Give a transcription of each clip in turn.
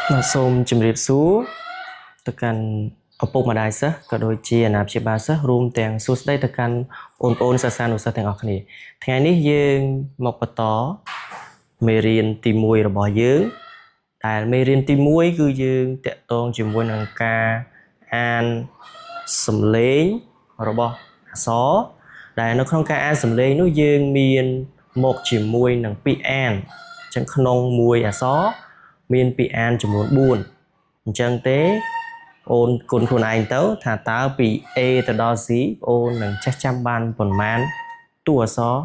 សូមជម្រាបសួរទៅកាន់ឪពុកម្ដាយសិស្សក៏ដូចជាអាណាព្យាបាលសិស្សរួមទាំងសួស្ដីទៅកាន់បងប្អូនសិស្សានុសិស្សទាំងអស់គ្នាថ្ងៃនេះយើងមកបន្តមេរៀនទី1របស់យើងដែលមេរៀនទី1គឺយើងតាក់ទងជាមួយនឹងការអានសំឡេងរបស់អក្សរដែលនៅក្នុងការអានសំឡេងនោះយើងមានមកជាមួយនឹងពាក្យអានអញ្ចឹងក្នុងមួយអក្សរមានពាក្យអានចំនួន4អញ្ចឹងទេអូនគុណខ្លួនឯងទៅថាតើពី A ទៅដល់ Z អូននឹងចេះចាំបានប៉ុន្មានតួអក្សរ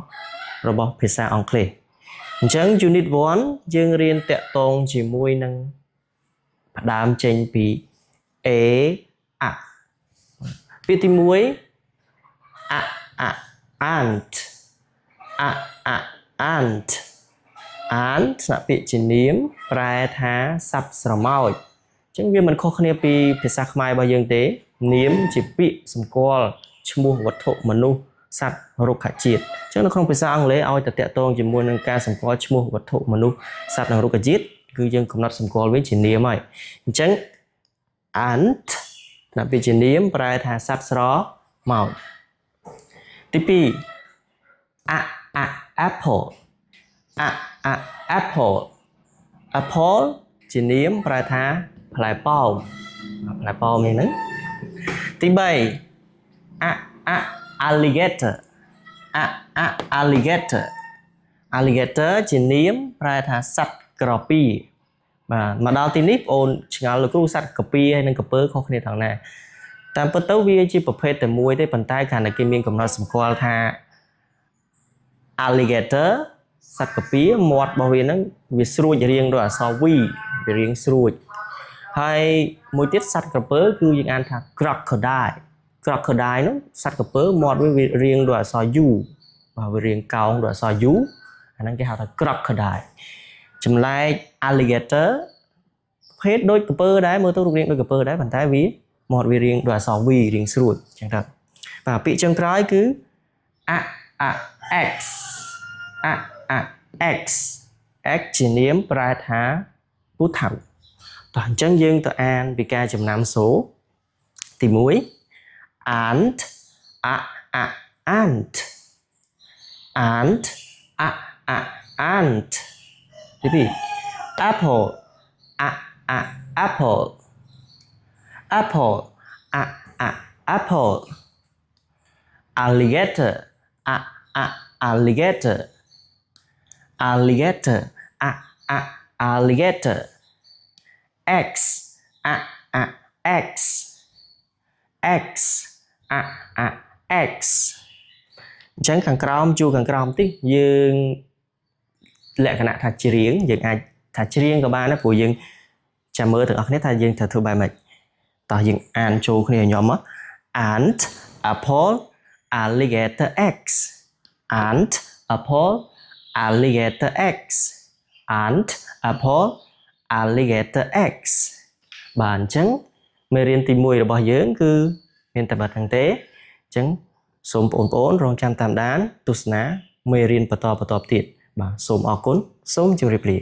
របស់ភាសាអង់គ្លេសអញ្ចឹង Unit 1 យើងរៀនតាក់ទងជាមួយនឹងផ្ដើមចេញពី A អពាក្យទី1ant ant ស្នាក់ពាក្យជានាមប្រែថាសត្វស្រមោចអញ្ចឹងវាមិនខុសគ្នាពីភាសាខ្មែររបស់យើងទេនាមជាពាក្យសម្គាល់ឈ្មោះវត្ថុមនុស្សសត្វរុក្ខជាតិអញ្ចឹងនៅក្នុងភាសាអង់គ្លេសឲ្យតែតាក់ទងជាមួយនឹងការសម្គាល់ឈ្មោះវត្ថុមនុស្សសត្វនិងរុក្ខជាតិគឺយើងកំណត់សម្គាល់វិញជានាមហើយអញ្ចឹង ant ស្នាក់ពាក្យជានាមប្រែថាសត្វស្រមោចទី2apple apple ជានាមប្រែថាផ្លែប៉ោមនេះហ្នឹងទី3 alligator ជានាមប្រែថាសត្វក្រពៀបាទមកដល់ទីនេះបងអូនឆ្ងល់លោកគ្រូសត្វក្រពៀហើយនិងក្រពើខុសគ្នាត្រង់ណាតាមពិតទៅវាជាប្រភេទតែមួយទេប៉ុន្តែគ្រាន់តែគេមានកំណត់សម្គាល់ថា alligator សត្វកាពៀមាត់របស់វាហ្នឹងវាស្រួចរៀងដោយអក្សរ V វារៀងស្រួចហើយមួយទៀតសត្វក្រពើគឺយើងអានថា crocodile នោះសត្វក្រពើមាត់វារៀងដោយអក្សរ U បាទវារៀងកោងដោយអក្សរ U អាហ្នឹងគេហៅថា crocodile ចម្លែក alligator ប្រភេទដូចក្រពើដែរមើលទៅរូបរាងដូចក្រពើដែរប៉ុន្តែវាមាត់វារៀងដោយអក្សរ V រៀងស្រួចអញ្ចឹងទៅបាទពាក្យចុងក្រោយគឺ x ជានាមប្រែថាពូថៅតោះអញ្ចឹងយើងទៅអានពីការចំណាំសូរទី1 ant ទី2 apple alligator x អញ្ចឹងខាងក្រោមជួរខាងក្រោមតិចយើងលក្ខណៈថាច្រៀងយើងអាចថាច្រៀងក៏បានដែរព្រោះយើងចាំមើលទាំងអស់គ្នាថាយើងត្រូវធ្វើបែបម៉េចតោះយើងអានចូលគ្នាញោមមក ant apple alligator x ant apple alligator x ant apple alligator x បាទអញ្ចឹងមេរៀនទី1របស់យើងគឺមានតែប៉ុណ្្នឹងទេអញ្ចឹងសូមបងប្អូនរងចាំតាមដានទស្សនាមេរៀនបន្តទៀតបាទសូមអរគុណសូមជម្រាបលា